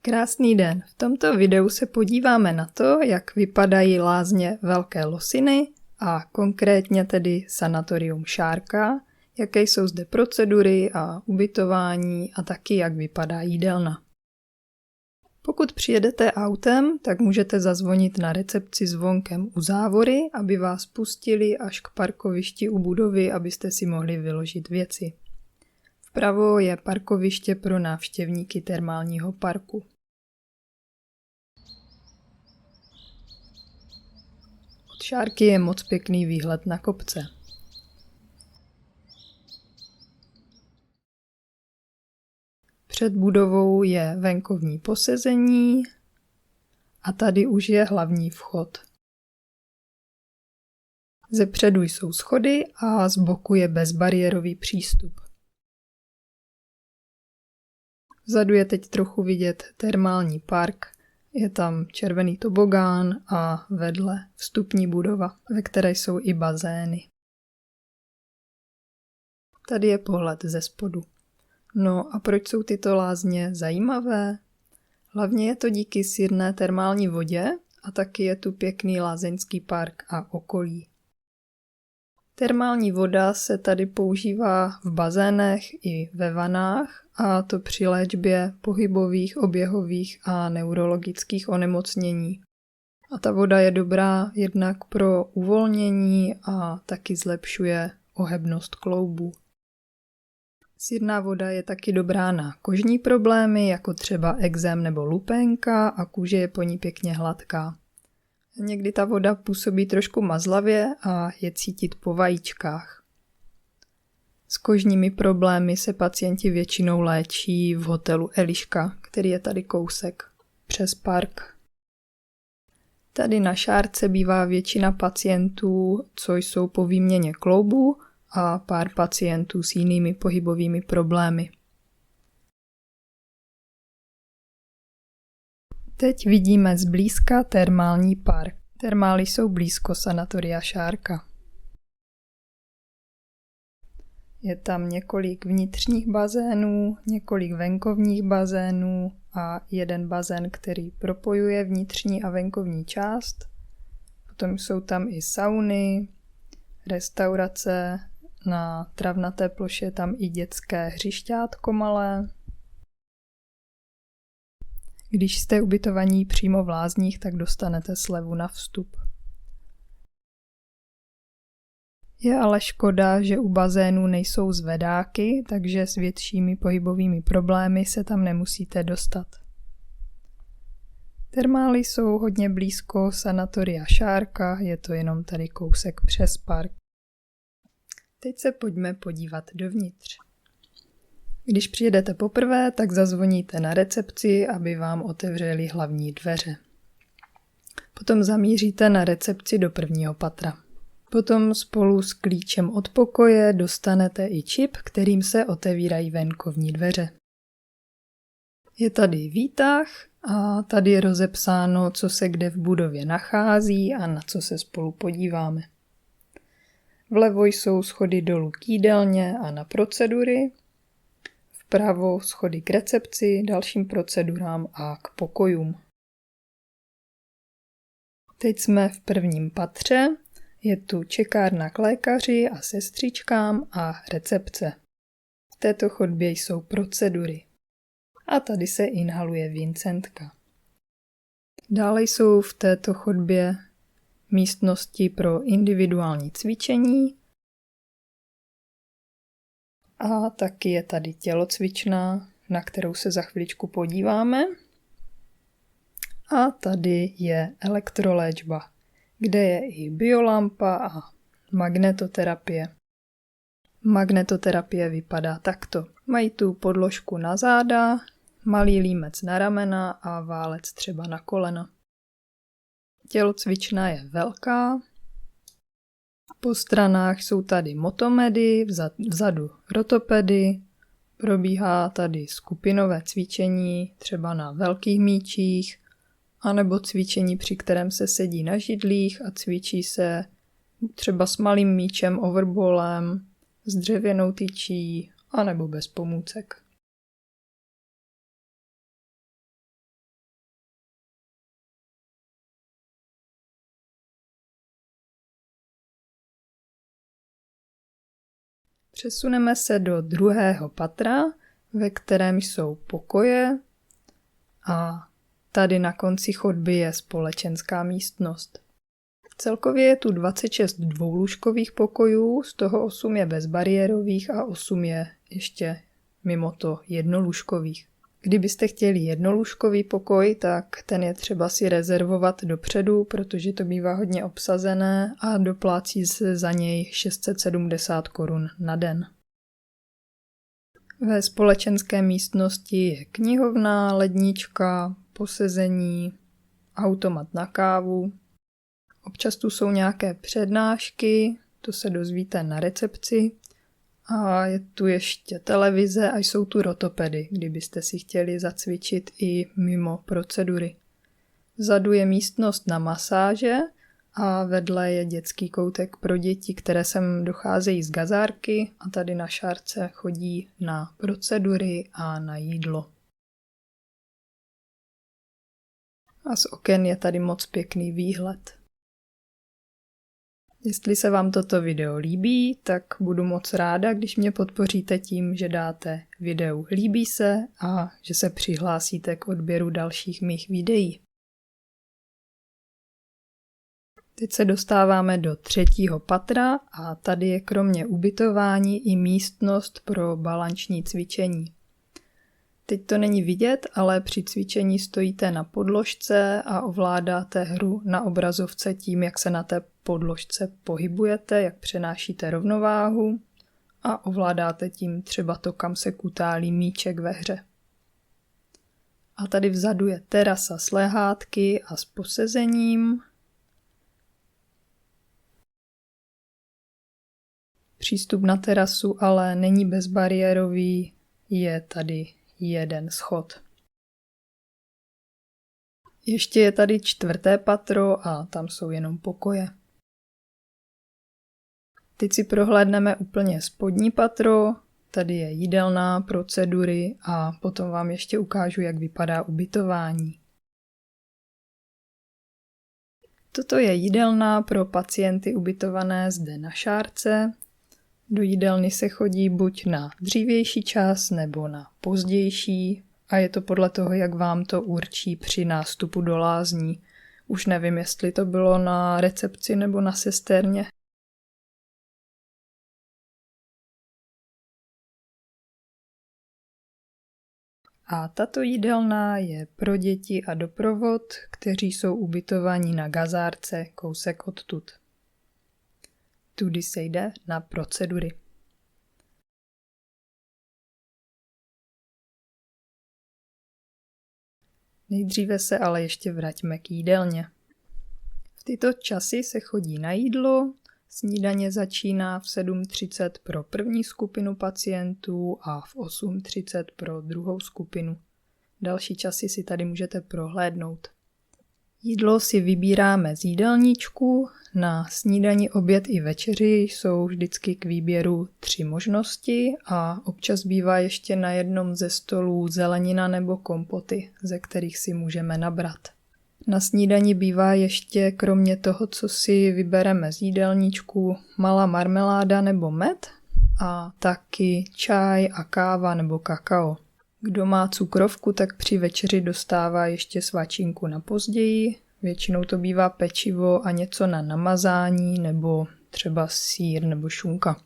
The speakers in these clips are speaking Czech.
Krásný den. V tomto videu se podíváme na to, jak vypadají lázně Velké Losiny a konkrétně tedy sanatorium Šárka, jaké jsou zde procedury a ubytování a taky jak vypadá jídelna. Pokud přijedete autem, tak můžete zazvonit na recepci zvonkem u závory, aby vás pustili až k parkovišti u budovy, abyste si mohli vyložit věci. Vpravo je parkoviště pro návštěvníky termálního parku. Od Šárky je moc pěkný výhled na kopce. Před budovou je venkovní posezení a tady už je hlavní vchod. Zepředu jsou schody a z boku je bezbariérový přístup. Vzadu je teď trochu vidět termální park, je tam červený tobogán a vedle vstupní budova, ve které jsou i bazény. Tady je pohled ze spodu. No a proč jsou tyto lázně zajímavé? Hlavně je to díky sirné termální vodě a taky je tu pěkný lázeňský park a okolí. Termální voda se tady používá v bazénech i ve vanách, a to při léčbě pohybových, oběhových a neurologických onemocnění. A ta voda je dobrá jednak pro uvolnění a taky zlepšuje ohebnost kloubů. Sirná voda je taky dobrá na kožní problémy, jako třeba ekzém nebo lupénka, a kůže je po ní pěkně hladká. Někdy ta voda působí trošku mazlavě a je cítit po vajíčkách. S kožními problémy se pacienti většinou léčí v hotelu Eliška, který je tady kousek, přes park. Tady na Šárce bývá většina pacientů, co jsou po výměně kloubů, a pár pacientů s jinými pohybovými problémy. Teď vidíme zblízka termální park. Termály jsou blízko sanatoria Šárka. Je tam několik vnitřních bazénů, několik venkovních bazénů a jeden bazén, který propojuje vnitřní a venkovní část. Potom jsou tam i sauny, restaurace, na travnaté ploše je tam i dětské hřišťátko malé. Když jste ubytovaní přímo v lázních, tak dostanete slevu na vstup. Je ale škoda, že u bazénů nejsou zvedáky, takže s většími pohybovými problémy se tam nemusíte dostat. Termály jsou hodně blízko sanatoria Šárka, je to jenom tady kousek přes park. Teď se pojďme podívat dovnitř. Když přijedete poprvé, tak zazvoníte na recepci, aby vám otevřeli hlavní dveře. Potom zamíříte na recepci do prvního patra. Potom spolu s klíčem od pokoje dostanete i čip, kterým se otevírají venkovní dveře. Je tady výtah a tady je rozepsáno, co se kde v budově nachází a na co se spolu podíváme. Vlevo jsou schody dolů k jídelně a na procedury, vpravo schody k recepci, dalším procedurám a k pokojům. Teď jsme v prvním patře, je tu čekárna k lékaři a sestřičkám a recepce. V této chodbě jsou procedury. A tady se inhaluje Vincentka. Dále jsou v této chodbě místnosti pro individuální cvičení a taky je tady tělocvična, na kterou se za chviličku podíváme. A tady je elektroléčba, kde je i biolampa a magnetoterapie. Magnetoterapie vypadá takto. Mají tu podložku na záda, malý límec na ramena a válec třeba na kolena. Tělocvična je velká. Po stranách jsou tady motomedy, vzadu rotopedy. Probíhá tady skupinové cvičení, třeba na velkých míčích, anebo cvičení, při kterém se sedí na židlích a cvičí se třeba s malým míčem, overballem, s dřevěnou tyčí, anebo bez pomůcek. Přesuneme se do druhého patra, ve kterém jsou pokoje a tady na konci chodby je společenská místnost. Celkově je tu 26 dvoulůžkových pokojů, z toho 8 je bezbariérových a 8 je ještě mimo to jednolůžkových. Kdybyste chtěli jednolůžkový pokoj, tak ten je třeba si rezervovat dopředu, protože to bývá hodně obsazené a doplácí se za něj 670 korun na den. Ve společenské místnosti je knihovna, lednička, posezení, automat na kávu. Občas tu jsou nějaké přednášky, to se dozvíte na recepci. A je tu ještě televize a jsou tu rotopedy, kdybyste si chtěli zacvičit i mimo procedury. Vzadu je místnost na masáže a vedle je dětský koutek pro děti, které sem docházejí z gazárky a tady na šárce chodí na procedury a na jídlo. A z oken je tady moc pěkný výhled. Jestli se vám toto video líbí, tak budu moc ráda, když mě podpoříte tím, že dáte videu líbí se a že se přihlásíte k odběru dalších mých videí. Teď se dostáváme do třetího patra a tady je kromě ubytování i místnost pro balanční cvičení. Teď to není vidět, ale při cvičení stojíte na podložce a ovládáte hru na obrazovce tím, jak se na té podložce pohybujete, jak přenášíte rovnováhu a ovládáte tím třeba to, kam se kutálí míček ve hře. A tady vzadu je terasa s lehátky a s posezením. Přístup na terasu ale není bezbariérový, je tady jeden schod. Ještě je tady čtvrté patro a tam jsou jenom pokoje. Teď si prohlédneme úplně spodní patro, tady je jídelna, procedury a potom vám ještě ukážu, jak vypadá ubytování. Toto je jídelna pro pacienty ubytované zde na šárce. Do jídelny se chodí buď na dřívější čas nebo na pozdější a je to podle toho, jak vám to určí při nástupu do lázní. Už nevím, jestli to bylo na recepci nebo na sestérně. A tato jídelna je pro děti a doprovod, kteří jsou ubytovaní na gazárce kousek odtud. Tudy se jde na procedury. Nejdříve se ale ještě vraťme k jídelně. V tyto časy se chodí na jídlo, snídaně začíná v 7:30 pro první skupinu pacientů a v 8:30 pro druhou skupinu. Další časy si tady můžete prohlédnout. Jídlo si vybíráme z jídelníčku, na snídani, oběd i večeři jsou vždycky k výběru 3 možnosti a občas bývá ještě na jednom ze stolů zelenina nebo kompoty, ze kterých si můžeme nabrat. Na snídani bývá ještě kromě toho, co si vybereme z jídelníčku, malá marmeláda nebo med a taky čaj a káva nebo kakao. Kdo má cukrovku, tak při večeři dostává ještě svačinku na později. Většinou to bývá pečivo a něco na namazání nebo třeba sýr nebo šunka.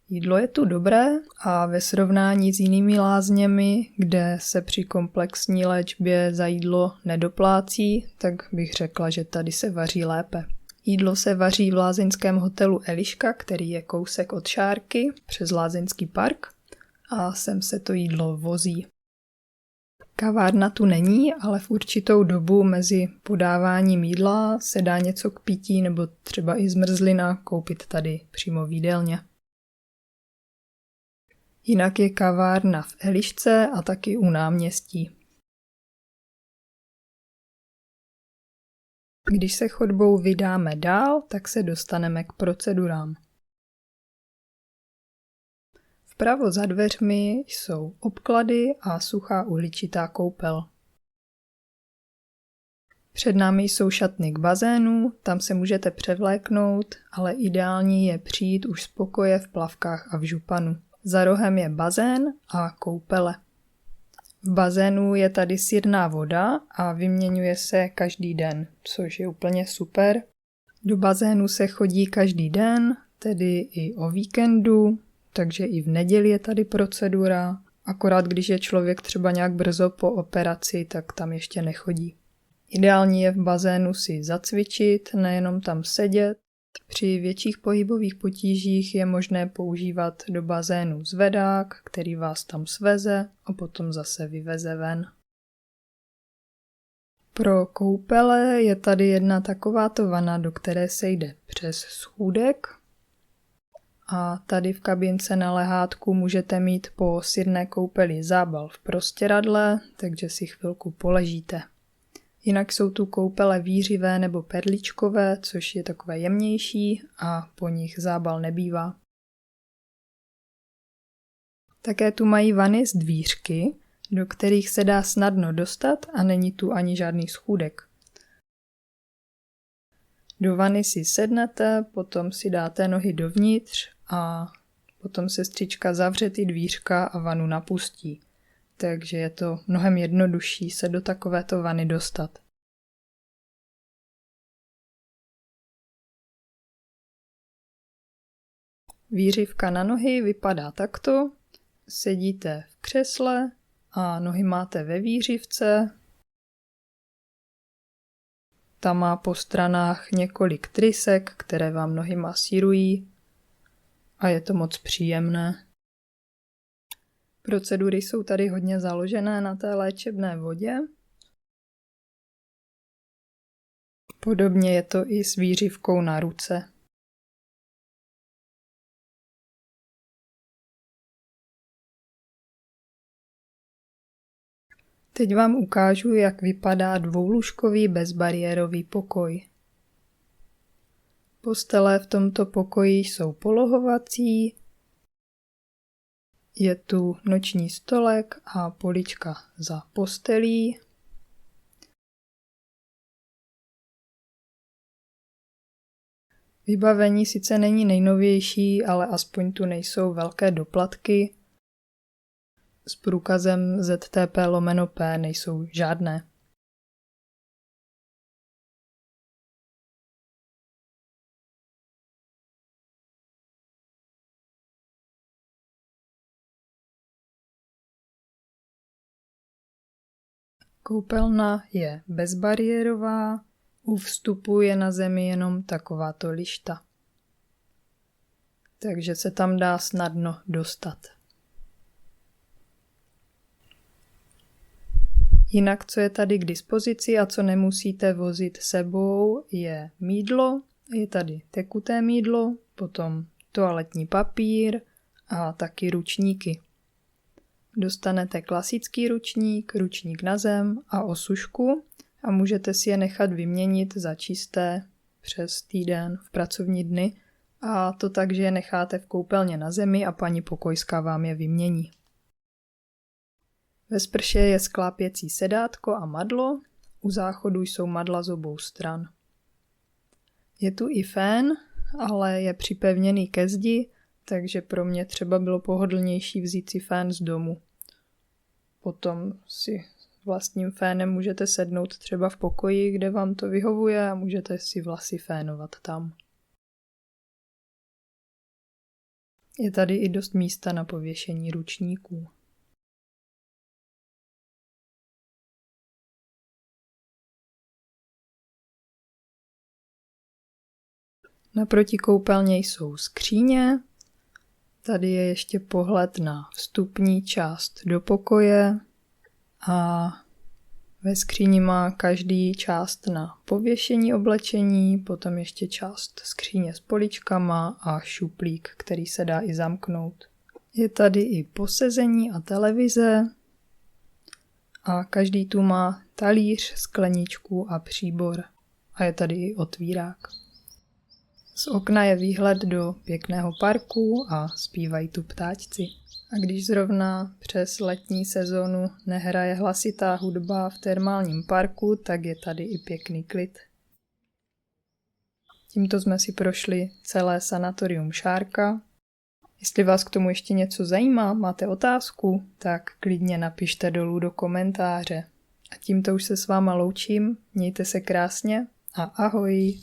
Jídlo je tu dobré a ve srovnání s jinými lázněmi, kde se při komplexní léčbě za jídlo nedoplácí, tak bych řekla, že tady se vaří lépe. Jídlo se vaří v lázeňském hotelu Eliška, který je kousek od šárky přes lázeňský park a sem se to jídlo vozí. Kavárna tu není, ale v určitou dobu mezi podáváním jídla se dá něco k pití nebo třeba i zmrzlina koupit tady přímo v jídelně. Jinak je kavárna v Elišce a taky u náměstí. Když se chodbou vydáme dál, tak se dostaneme k procedurám. Vpravo za dveřmi jsou obklady a suchá uhličitá koupel. Před námi jsou šatny k bazénu, tam se můžete převléknout, ale ideální je přijít už z pokoje v plavkách a v županu. Za rohem je bazén a koupele. V bazénu je tady sirná voda a vyměňuje se každý den, což je úplně super. Do bazénu se chodí každý den, tedy i o víkendu, takže i v neděli je tady procedura. Akorát když je člověk třeba nějak brzo po operaci, tak tam ještě nechodí. Ideální je v bazénu si zacvičit, nejenom tam sedět. Při větších pohybových potížích je možné používat do bazénu zvedák, který vás tam sveze a potom zase vyveze ven. Pro koupele je tady jedna takováto vana, do které se jde přes schůdek. A tady v kabince na lehátku můžete mít po sirné koupeli zábal v prostěradle, takže si chvilku poležíte. Jinak jsou tu koupele vířivé nebo perličkové, což je takové jemnější a po nich zábal nebývá. Také tu mají vany z dvířky, do kterých se dá snadno dostat a není tu ani žádný schůdek. Do vany si sednete, potom si dáte nohy dovnitř a potom sestřička zavře ty dvířka a vanu napustí. Takže je to mnohem jednodušší se do takovéto vany dostat. Výřivka na nohy vypadá takto. Sedíte v křesle a nohy máte ve výřivce. Ta má po stranách několik trysek, které vám nohy masírují a je to moc příjemné. Procedury jsou tady hodně založené na té léčebné vodě. Podobně je to i s výřivkou na ruce. Teď vám ukážu, jak vypadá dvoulůžkový bezbariérový pokoj. Postele v tomto pokoji jsou polohovací, je tu noční stolek a polička za postelí. Vybavení sice není nejnovější, ale aspoň tu nejsou velké doplatky. S průkazem ZTP/P nejsou žádné. Koupelna je bezbariérová, u vstupu je na zemi jenom takováto lišta. Takže se tam dá snadno dostat. Jinak, co je tady k dispozici a co nemusíte vozit sebou, je mýdlo, je tady tekuté mýdlo, potom toaletní papír a taky ručníky. Dostanete klasický ručník, ručník na zem a osušku a můžete si je nechat vyměnit za čisté přes týden v pracovní dny a to tak, že je necháte v koupelně na zemi a paní pokojská vám je vymění. Ve sprše je sklápěcí sedátko a madlo, u záchodu jsou madla z obou stran. Je tu i fén, ale je připevněný ke zdi, takže pro mě třeba bylo pohodlnější vzít si fén z domu. Potom si vlastním fénem můžete sednout třeba v pokoji, kde vám to vyhovuje a můžete si vlasy fénovat tam. Je tady i dost místa na pověšení ručníků. Naproti koupelně jsou skříně. Tady je ještě pohled na vstupní část do pokoje a ve skříni má každý část na pověšení oblečení, potom ještě část skříně s poličkama a šuplík, který se dá i zamknout. Je tady i posezení a televize a každý tu má talíř, skleničku a příbor a je tady i otvírák. Z okna je výhled do pěkného parku a zpívají tu ptáčci. A když zrovna přes letní sezonu nehraje hlasitá hudba v termálním parku, tak je tady i pěkný klid. Tímto jsme si prošli celé sanatorium Šárka. Jestli vás k tomu ještě něco zajímá, máte otázku, tak klidně napište dolů do komentáře. A tímto už se s váma loučím, mějte se krásně a ahoj!